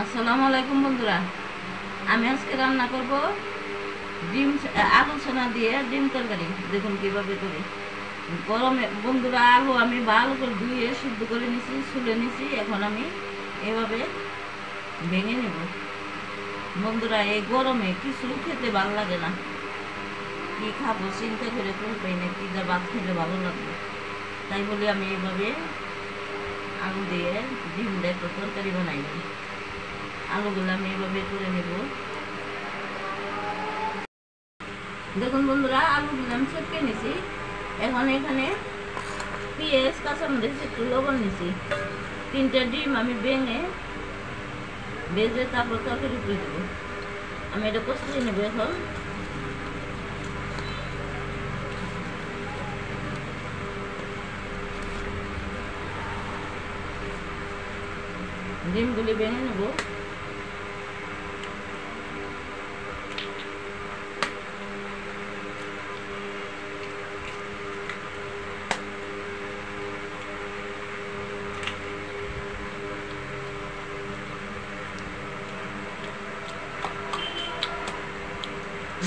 আসসালামু আলাইকুম বন্ধুরা, আমি আজকে রান্না করব ডিম আলু সোনা দিয়ে ডিম তরকারি। দেখুন কিভাবে করি। গরমে বন্ধুরা আলু আমি ভালো করে ধুয়ে সিদ্ধ করে নিছি, ছুলে নিছি। এখন আমি এভাবে ভেঙে নেব। বন্ধুরা এই গরমে কিছু খেতে ভালো লাগে না, কি খাবো চিন্তা করে কোন পাই না, কি যা ভাত খেলে ভালো লাগবে। তাই বলে আমি এভাবে আলু দিয়ে ডিম দিয়ে একটা তরকারি বানাই নিই। আলুগুলো আমি এভাবে করে নেব। দেখুন বন্ধুরা, আলুগুলো আমি চেপকে নিছি। এখন এখানে পেঁয়াজ, কাঁচামরিচ, একটু লবণ নিছি। 3টা ডিম আমি ভেজে তারপর তরকারি করে দেবো। আমি এটা কষিয়ে নেব। এখন ডিমগুলি ভেঙে নেব।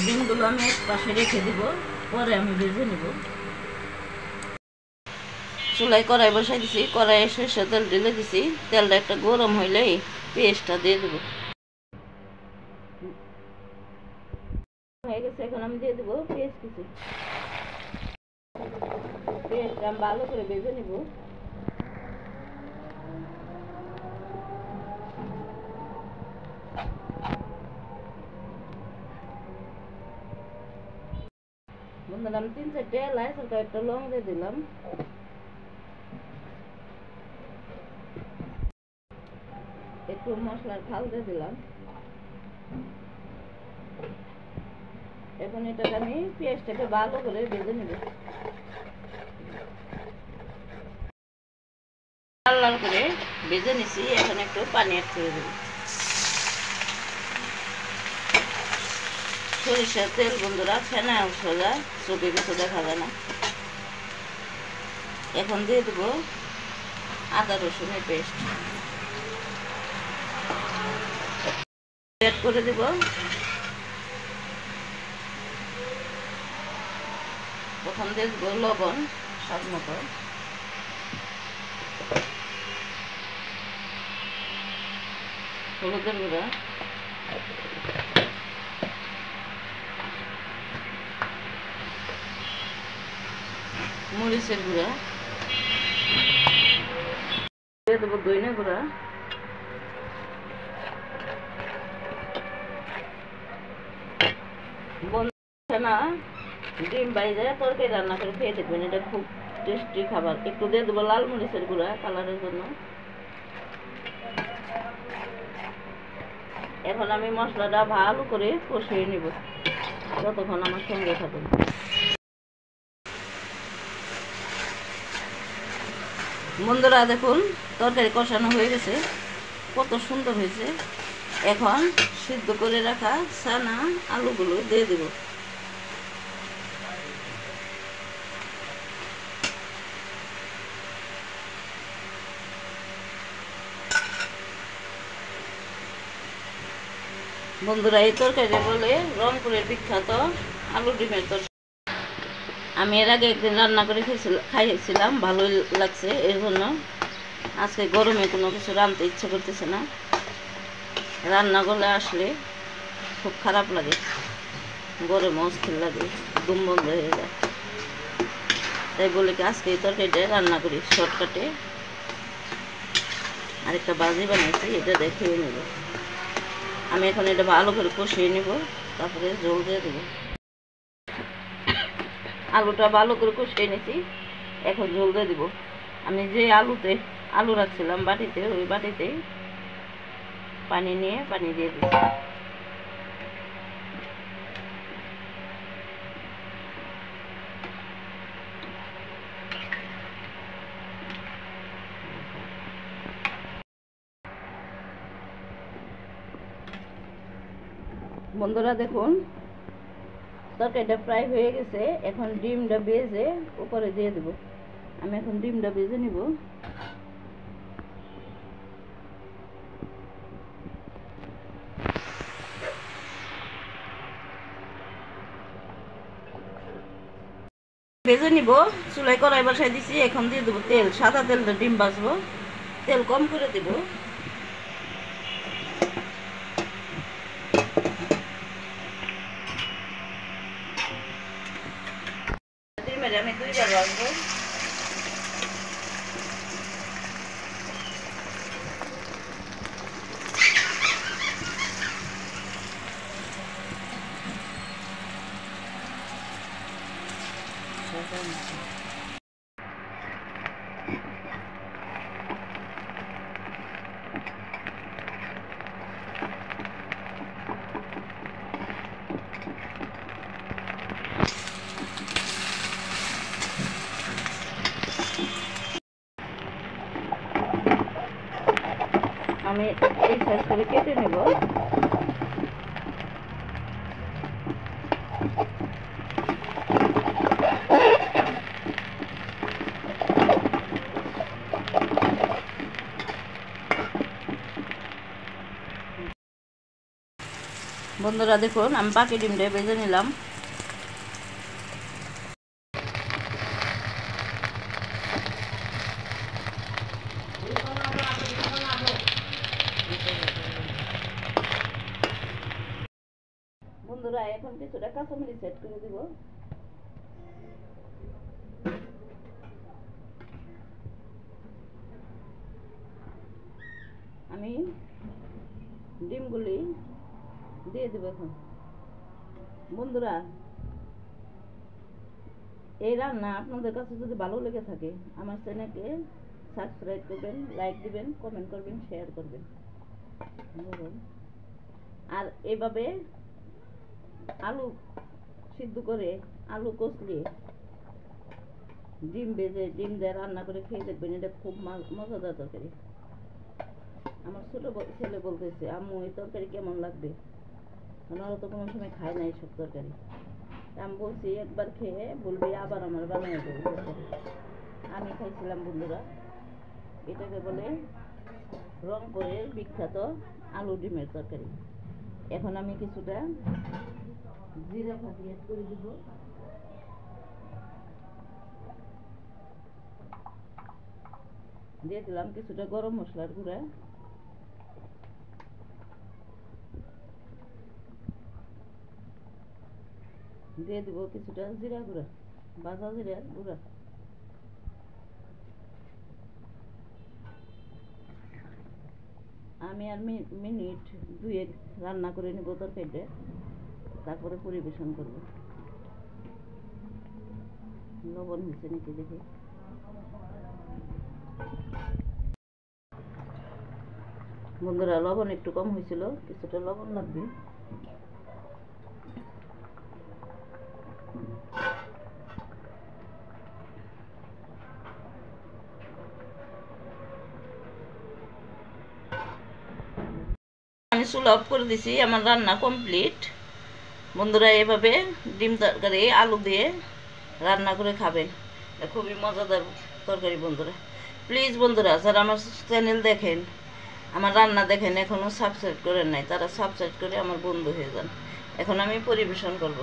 ডিমগুলো আমি এক পাশে রেখে দিব, পরে আমি ভেজে নেব। চুলায় কড়াই বসাই দিছি, কড়াইয়ে সরষের তেল ঢেলে দিছি। তেলটা একটা গরম হইলেই পেঁয়াজটা দিয়ে দেবো। হয়ে গেছে, এখন আমি দিয়ে দেবো পেঁয়াজ কুচি। পেঁয়াজটা আমি ভালো করে ভেজে নেব। বন্ধুরা আমি 3-4টে এলাচ আর কয়েকটা লং দিয়ে দিলাম। একটু মশলার থাল দিয়ে দিলাম। এখন এটাকে আমি পেঁয়াজটাকে ভালো করে ভেজে নেব। লাল লাল করে ভেজে নিছি। এখন একটু পানি অ্যাড করে দেব। সরিষার তেল বন্ধুরা, ফেনা সোজা, চোখে কিছু দেখা যায় না। এখন দিয়ে দেবো আদা রসুনের পেস্ট অ্যাড করে দেব। প্রথম দিয়ে দেবো লবণ স্বাদ মতো, হলুদের গুঁড়া, মরিচের গুঁড়া, দিয়ে দেবো ধনিয়া গুঁড়া, না ডিম বাইরে তরকারি রান্না করে খেয়ে দেখবেন, এটা খুব টেস্টি খাবার। একটু দিয়ে দেবো লাল মরিচের গুঁড়া কালারের জন্য। এখন আমি মশলাটা ভালো করে কষিয়ে নিব, যতক্ষণ আমার সঙ্গে থাকুন। বন্ধুরা দেখুন, তরকারি কষানো হয়ে গেছে, কত সুন্দর হয়েছে। এখন সিদ্ধ করে রাখা ছানা আলুগুলো দিয়ে দেব। বন্ধুরা এই তরকারি বলে রংপুরের বিখ্যাত আলু ডিমের তরকারি। আমি এর আগে একদিন রান্না করে খাইয়েছিলাম, ভালোই লাগছে। এর জন্য আজকে গরমে কোনো কিছু রাঁধতে ইচ্ছে করতেছে না। রান্না করলে আসলে খুব খারাপ লাগে, গরমে অস্থির লাগে, ঘুম বন্ধ হয়ে যায়। তাই বলে কি আজকে এই তরকারিটা রান্না করি শর্টকাটে। আরেকটা বাজি বানিয়েছি, এটা দেখে নেব। আমি এখন এটা ভালো করে কষিয়ে নেব, তারপরে জল দিয়ে দেবো। আলুটা ভালো করে কষিয়ে নিয়েছি, এখন জল দিয়ে দেবো। আমি যে আলু রাখছিলাম বাটিতে, ওই বাটিতে পানি নিয়ে পানি দিয়ে দিচ্ছি। বন্ধুরা দেখুন, তরকারিটা ফ্রাই হয়ে গেছে। এখন ডিমটা ভেজে উপরে দিয়ে দেবো। আমি এখন ডিমটা ভেজে নিব। ভেজে নিব। চুলাই কড়াই বসাই দিছি, এখন দিয়ে দেবো তেল। সাদা তেলটা ডিম ভাজবো, তেল কম করে দিব। ডিমের আমি 2বার ভাজবো। আমি এই সাইজ করে কেটে নেব। বন্ধুরা দেখুন, আমি বাকি ডিমটা ভেজে নিলাম। বন্ধুরা এখন কিছুটা কাঁচামরিচ সেট করে দিব। আমি ডিমগুলি দিয়ে দেব এখন। বন্ধুরা, এই রান্না আপনাদের কাছে যদি ভালো লেগে থাকে আমার চ্যানেলকে সাবস্ক্রাইব করবেন, লাইক দিবেন, কমেন্ট করবেন, শেয়ার করবেন। আর এভাবে আলু সিদ্ধ করে, আলু কষলিয়ে, ডিম ভেজে, ডিম দিয়ে রান্না করে খেয়ে দেখবেন, এটা খুব মজাদার তরকারি। আমার ছোট ছেলে বলতেছে, আম্মু এই তরকারি কেমন লাগবে, ওনারা তো কোনো সময় খায় না এইসব তরকারি। আমি বলছি একবার খেয়ে বলবি আবার আমার বানিয়ে দেবো। আমি খাইছিলাম বন্ধুরা, এটাকে বলে রংপুরের বিখ্যাত আলু ডিমের তরকারি। এখন আমি কিছুটা জিরা ফাঁকি অ্যাড করে দিব। দিয়ে দিলাম কিছুটা গরম মশলার গুঁড়া। দিয়ে দিব কিছুটা জিরা গুঁড়া, ভাজা জিরা গুঁড়া। আমি আর মিনিট 2 রান্না করে নেব তরকারিটা, তারপরে পরিবেশন করব। লবণ হয়েছে নাকি দেখি। বন্ধুরা, লবণ একটু কম হয়েছিল, কিছুটা লবণ লাগবে। আমি চুলা অফ করে দিছি, আমার রান্না কমপ্লিট। বন্ধুরা, এভাবে ডিম তরকারি আলু দিয়ে রান্না করে খাবেন, খুবই মজাদার তরকারি। বন্ধুরা প্লিজ, বন্ধুরা যারা আমার চ্যানেল দেখেন, আমার রান্না দেখেন, এখনও সাবস্ক্রাইব করেন নাই, তারা সাবস্ক্রাইব করে আমার বন্ধু হয়ে যান। এখন আমি পরিবেশন করব।